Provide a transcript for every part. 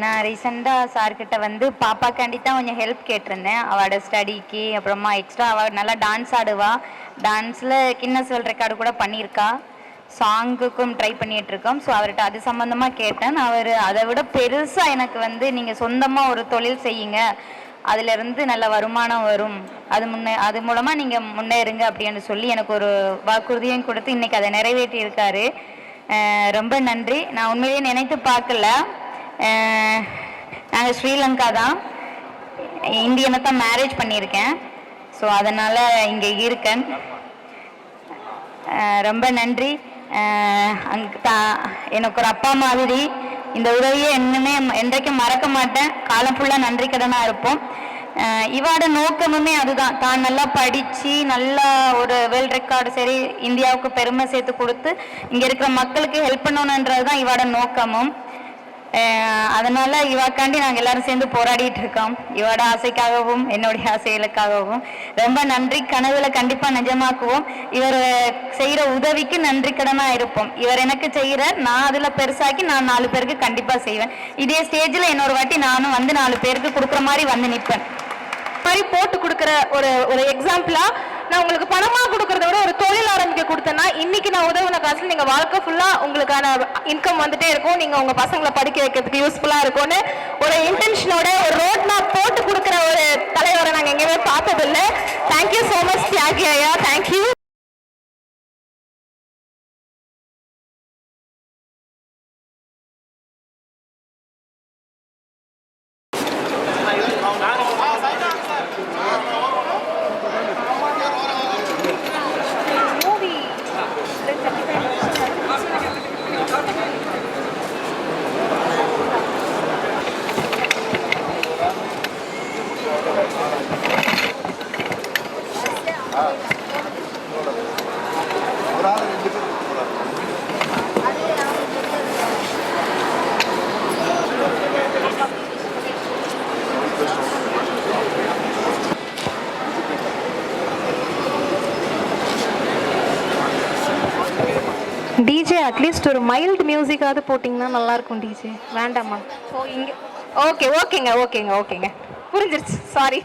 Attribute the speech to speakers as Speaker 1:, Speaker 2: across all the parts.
Speaker 1: நான் ரீசெண்டாக சார்கிட்ட வந்து பாப்பாக்காண்டி தான் கொஞ்சம் ஹெல்ப் கேட்டிருந்தேன். அவளோட ஸ்டடிக்கு, அப்புறமா எக்ஸ்ட்ரா அவள் நல்லா டான்ஸ் ஆடுவா. டான்ஸில் கின்னஸ் வேர்ல்ட் ரெக்கார்டு கூட பண்ணியிருக்கா. சாங்குக்கும் ட்ரை பண்ணிகிட்ருக்கோம். ஸோ அவர்கிட்ட அது சம்மந்தமாக கேட்டேன். அவர் அதை விட பெருசாக எனக்கு வந்து நீங்கள் சொந்தமாக ஒரு தொழில் செய்யுங்க, அதிலிருந்து நல்ல வருமானம் வரும், அது மூலமாக நீங்கள் முன்னேறுங்க அப்படின்னு சொல்லி எனக்கு ஒரு வாக்குறுதியும் கொடுத்து இன்றைக்கி அதை நிறைவேற்றியிருக்காரு. ரொம்ப நன்றி. நான் உண்மையிலேயே நினைத்து பார்க்கல. நாங்கள் ஸ்ரீலங்கா தான், இந்தியனை தான் மேரேஜ் பண்ணியிருக்கேன். ஸோ அதனால் இங்கே இருக்கேன். ரொம்ப நன்றி. எனக்கு ஒரு அப்பா மாதிரி இந்த உதவியை இன்னுமே என்றைக்கும் மறக்க மாட்டேன். காலம் ஃபுல்லாக நன்றி கடனாக இருப்போம். இவாட நோக்கமுமே அதுதான். தான் நல்லா படித்து நல்லா ஒரு வேர்ல்ட் ரெக்கார்டு சரி இந்தியாவுக்கு பெருமை சேர்த்து கொடுத்து இங்கே இருக்கிற மக்களுக்கு ஹெல்ப் பண்ணணுன்றது தான் இவாட நோக்கமும். அதனால் இவாக்காண்டி நாங்கள் எல்லோரும் சேர்ந்து போராடிட்டு இருக்கோம். இவாட ஆசைக்காகவும் என்னுடைய ஆசைகளுக்காகவும் ரொம்ப நன்றி. கனவுல கண்டிப்பாக நிஜமாக்குவோம். இவர் செய்கிற உதவிக்கு நன்றி கடனாக இருப்போம். இவர் எனக்கு செய்கிற, நான் அதில் பெருசாக்கி நான் 4 பேருக்கு கண்டிப்பாக செய்வேன். இதே ஸ்டேஜில் இன்னொரு வாட்டி நானும் வந்து 4 பேருக்கு கொடுக்குற மாதிரி வந்து நிற்பேன்.
Speaker 2: மாதிரி போட்டு கொடுக்குற ஒரு எக்ஸாம்பிளா நான் உங்களுக்கு பணமா கொடுக்கறத விட ஒரு தொழில் ஆரம்பிக்க கொடுத்தேன்னா இன்னைக்கு நான் உதவுன காசுல நீங்க வாழ்க்கை ஃபுல்லா உங்களுக்கான இன்கம் வந்துட்டே இருக்கும். நீங்க உங்க பசங்களை படிக்க வைக்கிறதுக்கு யூஸ்ஃபுல்லா இருக்கும்னு ஒரு இன்டென்ஷனோட ஒரு ரோட் மேப் போட்டு கொடுக்குற ஒரு தலைவரை நாங்க எங்கேயுமே பார்த்ததில்லை. தேங்க்யூ ஸோ மச் தியாகி ஐயா. தேங்க்யூ. டிஜே அட்லீஸ்ட் ஒரு மைல்டு மியூசிக்காவது போட்டிங்கன்னா நல்லாயிருக்கும். டிஜே வேண்டாமா? ஓ இங்கே ஓகேங்க புரிஞ்சிருச்சு. சாரி.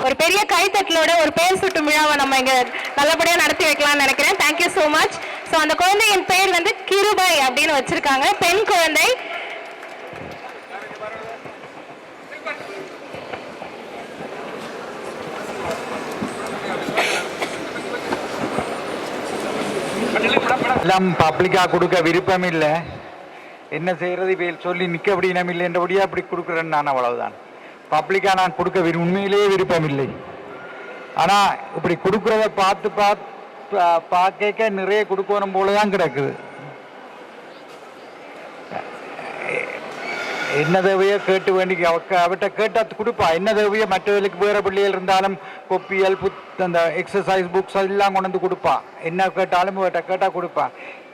Speaker 2: ஒரு பெரிய கைத்தட்டலோட ஒரு பேர் சுட்டும் விழாவை நம்ம இங்க நல்லபடியா நடத்தி வைக்கலாம்னு நினைக்கிறேன். Thank you so much. ஸோ அந்த குழந்தையின் பேர் வந்து கிருபை அப்படின்னு வச்சிருக்காங்க. பெண் குழந்தை.
Speaker 3: எல்லாம் பப்ளிக்கா கொடுக்க விருப்பம் இல்லை. என்ன செய்யறது, சொல்லி நிற்க அப்படி இனம் இல்லை என்றபடியா அப்படி கொடுக்குறேன்னு நான். அவ்வளவுதான். பப்ளிக்கா நான் கொடுக்க உண்மையிலேயே விருப்பம் இல்லை. ஆனால் இப்படி கொடுக்குறத பார்க்க நிறைய கொடுக்கணும் போலதான் கிடக்குது. என்ன தேவையோ கேட்டு வேண்டி அவட்ட கேட்டால் கொடுப்பா. என்ன தேவையோ மற்றவர்களுக்கு வேறு பிள்ளைகள் இருந்தாலும் கொப்பியல் அந்த எக்ஸசைஸ் புக்ஸ் எல்லாம் கொண்டு வந்து கொடுப்பா. என்ன கேட்டாலும் கேட்டால் கொடுப்பா.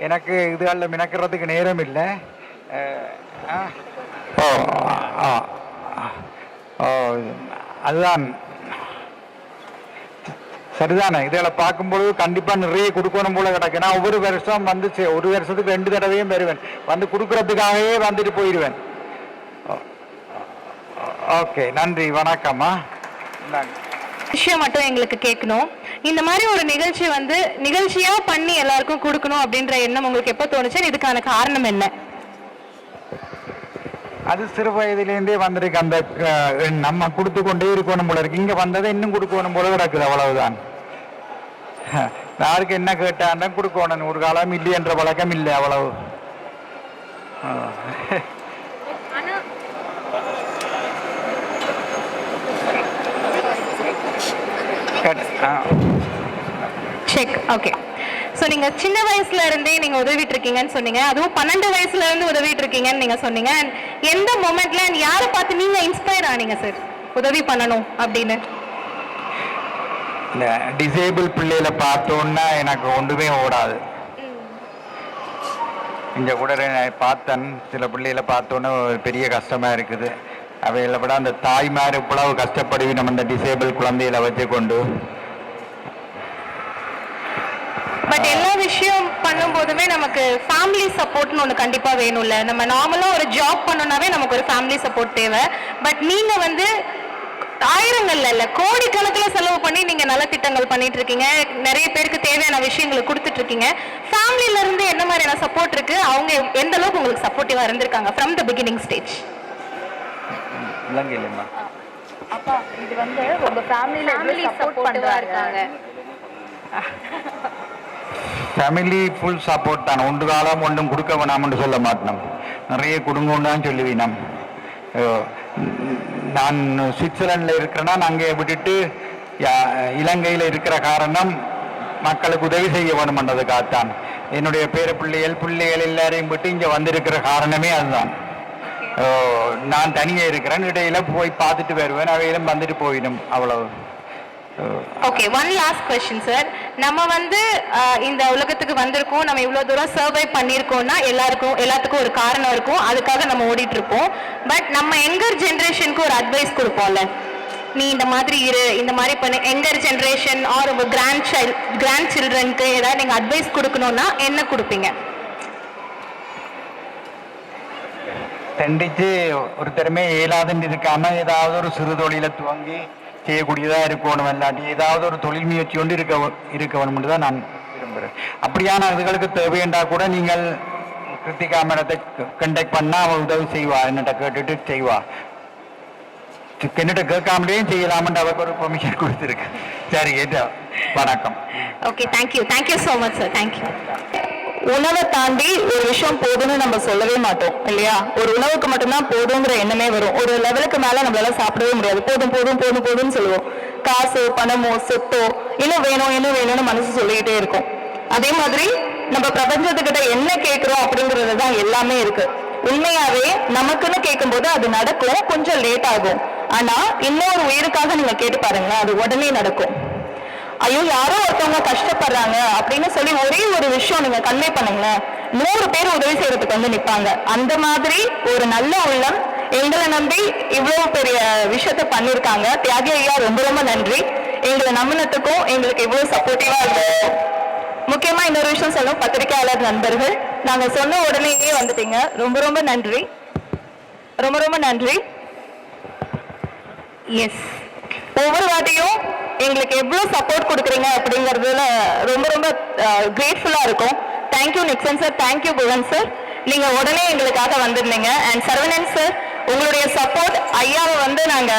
Speaker 3: எனக்கு இதுகளில் மினக்கிறதுக்கு நேரம் இல்லை. அதுதான் சரிதானே. இதில் பார்க்கும்போது கண்டிப்பாக நிறைய கொடுக்கணும் போல கிடக்கு. நான் ஒவ்வொரு வருஷம் வந்து ஒரு வருஷத்துக்கு 2 தடவையும் வருவேன். வந்து கொடுக்கறதுக்காகவே வந்துட்டு போயிடுவேன். ஓகே, நன்றி, வணக்கம்மா.
Speaker 2: விஷயம் மட்டும் எங்களுக்கு கேட்கணும். இந்த மாதிரி ஒரு நிகழ்ச்சி வந்து நிகழ்ச்சியா பண்ணி எல்லாருக்கும் கொடுக்கணும் அப்படின்ற எண்ணம் உங்களுக்கு எப்போ தோணுச்சு? இதுக்கான காரணம் என்ன?
Speaker 3: அது சிறு வயதிலேருந்தே வந்திருக்கு. அந்த நம்ம கொடுத்து கொண்டே இருக்கணும் போல இருக்கு. இங்கே வந்ததை இன்னும் கொடுக்கணும் போல கிடக்குது. அவ்வளவுதான். யாருக்கு என்ன கேட்டான் கொடுக்கணும். ஒரு காலம் இல்லை என்ற வழக்கம் இல்லை. அவ்வளவு.
Speaker 2: செக். ஓகே. ஸோ நீங்கள் சின்ன வயசுல இருந்தே நீங்கள் உதவிட்டு இருக்கீங்கன்னு சொன்னீங்க, அதுவும் 12 வயசுல இருந்து உதவிட்டு இருக்கீங்கன்னு நீங்கள் சொன்னீங்க. அண்ட் எந்த மொமெண்ட்ல யாரை பார்த்து நீங்கள் இன்ஸ்பயர் ஆனீங்க சார் உதவி பண்ணணும் அப்படின்னு?
Speaker 3: இந்த டிசேபிள் பிள்ளைகளை பார்த்தோன்னா எனக்கு ஒன்றுமே ஓடாது. இங்கே கூட பார்த்தேன், சில பிள்ளைகளை பார்த்தோன்னே பெரிய கஷ்டமாக இருக்குது. அவைகளை விட அந்த தாய்மார் இவ்வளவு கஷ்டப்படுவி நம்ம இந்த டிசேபிள் குழந்தைகளை வச்சு கொண்டு.
Speaker 2: பட் எல்லா விஷயம் பண்ணும்போதுமே நமக்கு ஃபேமிலி சப்போர்ட்னு ஒன்று கண்டிப்பாக வேணும்ல. நம்ம நார்மலாக ஒரு ஜாப் பண்ணோம்னாவே நமக்கு ஒரு ஃபேமிலி சப்போர்ட் தேவை. பட் நீங்கள் வந்து ஆயிரங்கள்ல இல்ல கோடிக்கணக்கில் செலவு பண்ணி நீங்க நல்ல திட்டங்கள் பண்ணிட்டு இருக்கீங்க, நிறைய பேருக்கு தேவையான விஷயங்களை கொடுத்துட்டு இருக்கீங்க. ஃபேமிலில இருந்து என்ன மாதிரியான சப்போர்ட் இருக்கு, அவங்க எந்த அளவுக்கு உங்களுக்கு சப்போர்ட்டிவா இருந்திருக்காங்க ஃப்ரம் த பிகினிங் ஸ்டேஜ்?
Speaker 1: அப்பா இது வந்து உங்க ஃபேமிலி சப்போர்ட் பண்றாங்க.
Speaker 3: ஃபேமிலி ஃபுல் சப்போர்ட் தான். ஒன்று காலம் ஒன்றும் கொடுக்க வேணாம்னு சொல்ல மாட்டோம், நிறைய கொடுங்கன்னு தான் சொல்லுவீனம். நான் சுவிட்சர்லாண்டில் இருக்கிறேன்னா அங்கே விட்டுட்டு இலங்கையில் இருக்கிற காரணம் மக்களுக்கு உதவி செய்ய வேணுமென்றதுக்காகத்தான். என்னுடைய பிள்ளைகள் எல்லாரையும் விட்டு இங்கே வந்திருக்கிற காரணமே அதுதான். நான் தனியாக இருக்கிறேன், இடையில போய் பார்த்துட்டு வருவேன், அவையிலும் வந்துட்டு போயிடும், அவ்வளவு.
Speaker 2: Okay, one last question sir. நம்ம வந்து இந்த உலகத்துக்கு வந்திருக்கோம், நம்ம இவ்வளோ தூரம் சர்வை பண்ணியிருக்கோம்னா எல்லாத்துக்கும் ஒரு காரணம் இருக்கும், அதுக்காக நம்ம ஓடிட்டு இருப்போம். பட் நம்ம யங்கர் ஜென்ரேஷனுக்கு ஒரு அட்வைஸ் கொடுப்போம்ல, நீ இந்த மாதிரி இரு, இந்த மாதிரி பண்ணு. யங்கர் ஜென்ரேஷன் ஆர் உங்க கிராண்ட் சில்ட்ரனுக்கு ஏதாவது நீங்கள் அட்வைஸ் கொடுக்கணும்னா என்ன கொடுப்பீங்க?
Speaker 3: தண்டிச்சு ஒருத்தருமே இயலாதுன்னு இருக்காம ஏதாவது ஒரு சிறு தொழிலை துவங்கி செய்யக்கூடியதாக இருக்கணும், இல்லாட்டி ஏதாவது ஒரு தொழில் முயற்சி கொண்டு இருக்க வேணும்னு தான் நான் விரும்புகிறேன். அப்படியான இதுகளுக்கு தேவையண்டா கூட நீங்கள் கிருத்திகா மேடத்தை கண்டக்ட் பண்ணால் அவள் உதவி செய்வா, என்னட்ட கேட்டுட்டு செய்வா. என்னட்ட கேட்காமலேயும் செய்யலாம்னு அவருக்கு ஒரு பெர்மிஷன் கொடுத்துருக்கு. சரி, ஏட்டா வணக்கம்.
Speaker 2: Okay, thank you so much sir. Thank you.
Speaker 1: உணவை தாண்டி ஒரு விஷயம் போதும்னு நம்ம சொல்லவே மாட்டோம் இல்லையா? ஒரு உணவுக்கு மட்டும்தான் போதுங்கிற எண்ணமே வரும். ஒரு லெவலுக்கு மேல நம்மளால சாப்பிடவே முடியாது. போதும் போதும் போதும் போதும்னு சொல்லுவோம். காசு, பணமோ, சொத்தோ இன்னும் வேணும்னு மனசு சொல்லிக்கிட்டே இருக்கும். அதே மாதிரி நம்ம பிரபஞ்சத்துக்கிட்ட என்ன கேட்கிறோம் அப்படிங்கிறது தான் எல்லாமே இருக்கு. உண்மையாவே நமக்குன்னு கேட்கும்போது அது நடக்கும், கொஞ்சம் லேட் ஆகும். ஆனா இன்னொரு உயிருக்காக நீங்க கேட்டு பாருங்க, அது உடனே நடக்கும். ஐயோ யாரோ ஒருத்தவங்க கஷ்டப்படுறாங்க அப்படின்னு சொல்லி ஒரே ஒரு விஷயம் நீங்க கன்வே பண்ணுங்களேன், 100 பேர் உதவி செய்யறதுக்கு வந்து நிற்பாங்க. அந்த மாதிரி ஒரு நல்ல உள்ளம் எங்களை நம்பி இவ்வளவு பெரிய விஷயத்த பண்ணிருக்காங்க. தியாகி ஐயா ரொம்ப ரொம்ப நன்றி. எங்களை நம்பினத்துக்கும் எங்களுக்கு இவ்வளவு சப்போர்ட்டிவா இருந்ததுக்கும். முக்கியமா இன்னொரு விஷயம் சொல்லும், பத்திரிகையாளர் நண்பர்கள், நாங்க சொன்ன உடனேயே வந்துட்டீங்க. ரொம்ப ரொம்ப நன்றி, ரொம்ப ரொம்ப நன்றி. எஸ், ஒவ்வொரு வாட்டியும் எங்களுக்கு எவ்வளவு சப்போர்ட் கொடுக்குறீங்க அப்படிங்கறதுல ரொம்ப ரொம்ப கிரேட்ஃபுல்லா இருக்கும். Thank you Nixon sir, thank you Bhuvan sir, நீங்க உடனே எங்களுக்காக வந்திருந்தீங்க. அண்ட் சரவணன் சார், உங்களுடைய சப்போர்ட் ஐயாவை வந்து நாங்க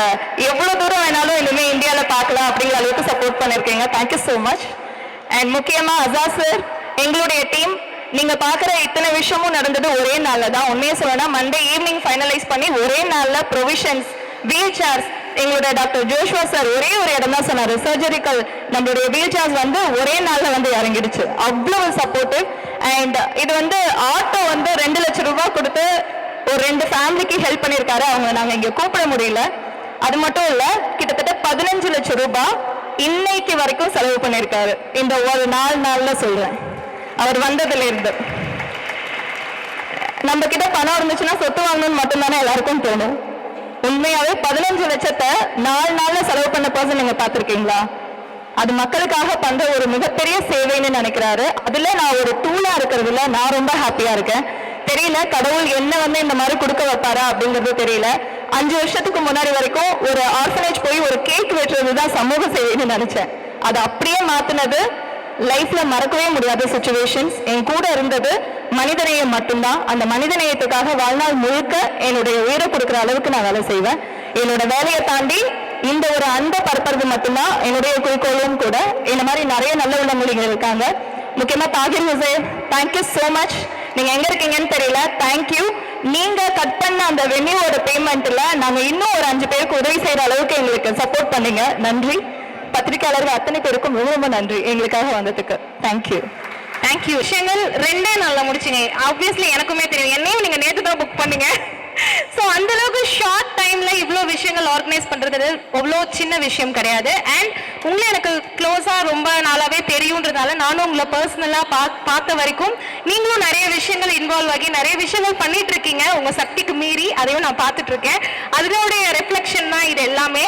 Speaker 1: எவ்வளவு தூரம் வேணாலும் இனிமே இந்தியாவில் பார்க்கலாம் அப்படிங்கிற அளவுக்கு சப்போர்ட் பண்ணிருக்கீங்க. Thank you so much. அண்ட் முக்கியமா அசா சார், எங்களுடைய டீம், நீங்க பாக்குற இத்தனை விஷயமும் நடந்தது ஒரே நாள்ல தான். உண்மையை சொல்லணும்னா மண்டே ஈவினிங் ஃபைனலைஸ் பண்ணி ஒரே நாள்ல ப்ரொவிஷன்ஸ், வீல் சேர்ஸ், எங்களுடைய டாக்டர் ஜோஷ்வா சார் ஒரே ஒரு இடம் தான் சொன்னாரு, சர்ஜரிக்கல் நம்மளுடைய வீல் சேர்ஸ் வந்து ஒரே நாள்ல வந்து இறங்கிடுச்சு. அவ்வளவு சப்போர்ட்டிவ். அண்ட் இது வந்து ஆட்டோ வந்து 2 லட்சம் ரூபாய் கொடுத்து ஒரு 2 ஃபேமிலிக்கு ஹெல்ப் பண்ணியிருக்காரு. அவங்க நாங்க இங்க கூப்பிட முடியல. அது மட்டும் இல்ல, கிட்டத்தட்ட 15 லட்சம் ரூபாய் இன்னைக்கு வரைக்கும் செலவு பண்ணியிருக்காரு. இந்த ஒரு நாள்ல சொல்றேன், அவர் வந்ததுல இருந்து. நம்ம கிட்ட பணம் இருந்துச்சுன்னா சொத்து வாங்கணும்னு மட்டும்தானே எல்லாருக்கும் தோணும். உண்மையாவே 15 லட்சத்தை 4 நாள்ல செலவு பண்ண பர்சன் நீங்க பாத்திருக்கீங்களா? அது மக்களுக்காக பண்ற ஒரு மிகப்பெரிய சேவைன்னு நினைக்கிறாரு. அதுல நான் ஒரு டூலா இருக்கிறதுல நான் ரொம்ப ஹாப்பியா இருக்கேன். தெரியல கடவுள் என்ன வந்து இந்த மாதிரி கொடுக்க வைப்பாரா அப்படிங்கிறது தெரியல. 5 வருஷத்துக்கு முன்னாடி வரைக்கும் ஒரு ஆர்ஃபனேஜ் போய் ஒரு கேக் வெட்டுறதுதான் சமூக சேவைன்னு நினைச்சேன். அது அப்படியே மாத்தினது லைஃப்ல மறக்கவே முடியாத சிச்சுவேஷன்ஸ். என் கூட இருந்தது மனிதநேயம் மட்டும்தான். அந்த மனிதநேயத்துக்காக வாழ்நாள் முழுக்க என்னுடைய உயிரை கொடுக்குற அளவுக்கு நான் வேலை செய்வேன். என்னோட வேலையை தாண்டி இந்த ஒரு அன்பை பரப்புறது மட்டும்தான் என்னுடைய குறிக்கோளும் கூட. இந்த மாதிரி நிறைய நல்ல உள்ளவங்க இருக்காங்க. முக்கியமா Tahir Hussain, thank you so much. நீங்க எங்க இருக்கீங்கன்னு தெரியல, தேங்க்யூ. நீங்க கட் பண்ண அந்த வென்யூவோட பேமெண்ட்ல நாங்க இன்னும் ஒரு 5 பேருக்கு உதவி செய்யற அளவுக்கு எங்களுக்கு சப்போர்ட் பண்ணீங்க. நன்றி. பத்திரிகையாளர்கள் அத்தனை பேருக்கும் ரொம்ப ரொம்ப நன்றி எங்களுக்காக வந்ததுக்கு. தேங்க்யூ.
Speaker 2: தேங்க்யூ. விஷயங்கள் 2 நாள்ல முடிச்சிங்க. ஆப்வியஸ்லி எனக்குமே தெரியும், என்னையும் நீங்க நேற்று தான் புக் பண்ணீங்க. ஸோ அந்த அளவுக்கு ஷார்ட் டைம்ல இவ்வளோ விஷயங்கள் ஆர்கனைஸ் பண்றது அவ்வளோ சின்ன விஷயம் கிடையாது. அண்ட் உங்களை எனக்கு க்ளோஸா ரொம்ப நாளாவே தெரியுன்றதால நானும் உங்களை பர்சனலா பார்த்த வரைக்கும் நீங்களும் நிறைய விஷயங்கள் இன்வால்வ் ஆகி நிறைய விஷயங்கள் பண்ணிட்டு இருக்கீங்க உங்க சக்திக்கு மீறி. அதையும் நான் பார்த்துட்டு இருக்கேன். அதனுடைய ரெஃப்ளெக்ஷன் தான் இது எல்லாமே.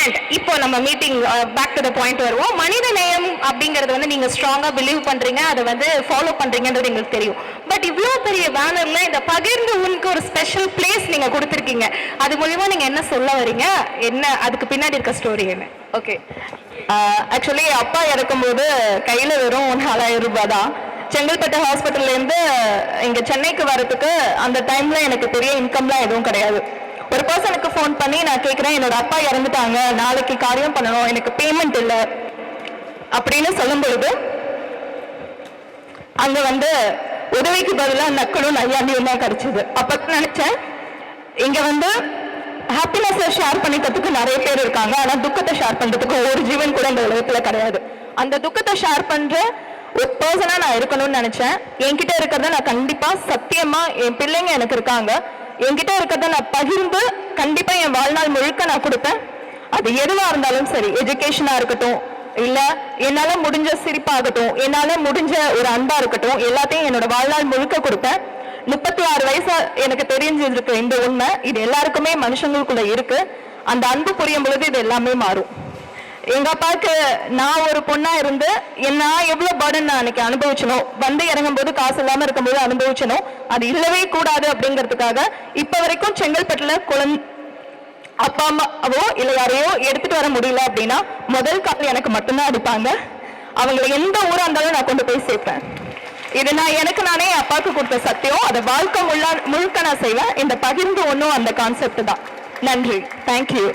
Speaker 2: அண்ட் இப்போ நம்ம meeting back to the point வருவோம். மனித நேயம் அப்படிங்கிறது வந்து நீங்க ஸ்ட்ராங்கா பிலீவ் பண்றீங்க, அதை வந்து ஃபாலோ பண்றீங்கன்றது எங்களுக்கு தெரியும். பட் இவ்வளோ பெரிய பேனர்ல இந்த பகிர்ந்து உனக்கு ஒரு ஸ்பெஷல் பிளேஸ் நீங்க கொடுத்துருக்கீங்க. அது மூலியமா நீங்க என்ன சொல்ல வரீங்க, என்ன அதுக்கு பின்னாடி இருக்க ஸ்டோரி என்ன?
Speaker 1: ஓகே, ஆக்சுவலி அப்பா இறக்கும்போது கையில் வெறும் 4000 ரூபாய் தான். செங்கல்பட்டு ஹாஸ்பிட்டல்லேருந்து இங்கே சென்னைக்கு வரதுக்கு அந்த டைமில் எனக்கு பெரிய இன்கம்லாம் எதுவும் கிடையாது. ஒரு பர்சனுக்கு ஃபோன் பண்ணி நான் கேட்குறேன், என்னோட அப்பா இறந்துட்டாங்க, நாளைக்கு காரியம் பண்ணணும், எனக்கு பேமெண்ட் இல்லை அப்படின்னு சொல்லும் பொழுது அங்கே வந்து உதவிக்கு பதிலாக நக்கலும் நையாண்டியும் தான் கிடைச்சது. அப்போ நினச்சேன், இங்கே வந்து ஹாப்பினஸை ஷேர் பண்ணிக்கிறதுக்கு நிறைய பேர் இருக்காங்க, ஆனால் துக்கத்தை ஷேர் பண்ணுறதுக்கு ஒரு ஜீவன் கூட இந்த உலகத்தில் கிடையாது. அந்த துக்கத்தை ஷேர் பண்ணுற ஒரு பர்சனாக நான் இருக்கணும்னு நினச்சேன். என்கிட்ட இருக்கிறத நான் கண்டிப்பாக சத்தியமாக, என் பிள்ளைங்க எனக்கு இருக்காங்க, என்கிட்ட இருக்கிறத நான் பகிர்ந்து கண்டிப்பாக என் வாழ்நாள் முழுக்க நான் கொடுப்பேன். அது எதுவாக இருந்தாலும் சரி, எஜுகேஷனாக இருக்கட்டும், இல்லை என்னால் முடிஞ்ச சிரிப்பாகட்டும், என்னால் முடிஞ்ச ஒரு அன்பாக இருக்கட்டும், எல்லாத்தையும் என்னோட வாழ்நாள் முழுக்க கொடுப்பேன். 36 வயசு எனக்கு தெரிஞ்சிருக்கு இந்த உண்மை. இது எல்லாருக்குமே மனுஷங்களுக்குள்ள இருக்கு. அந்த அன்பு புரியும் பொழுது இது எல்லாமே மாறும். எங்க அப்பாவுக்கு நான் ஒரு பொண்ணா இருந்து நான் எவ்வளவு பர்டன் நான் அன்னைக்கு அனுபவிச்சனோ, வந்து இறங்கும் போது காசு இல்லாம இருக்கும்போது அனுபவிச்சனோ, அது இல்லவே கூடாது அப்படிங்கிறதுக்காக இப்ப வரைக்கும் செங்கல்பட்டுல அப்பா அம்மாவோ இல்லை யாரையோ எடுத்துட்டு வர முடியல அப்படின்னா முதல் கால் எனக்கு மட்டும்தான் அடிப்பாங்க. அவங்களை எந்த ஊரா இருந்தாலும் நான் கொண்டு போய் சேர்ப்பேன். இது நான் எனக்கு நானே அப்பாவுக்கு கொடுத்த சத்தியம். அதை வாழ்க்கை முழுக்க நான் செய்வேன். இந்த பகிர்ந்து ஒன்றும் அந்த கான்செப்ட் தான். நன்றி. தேங்க்யூ.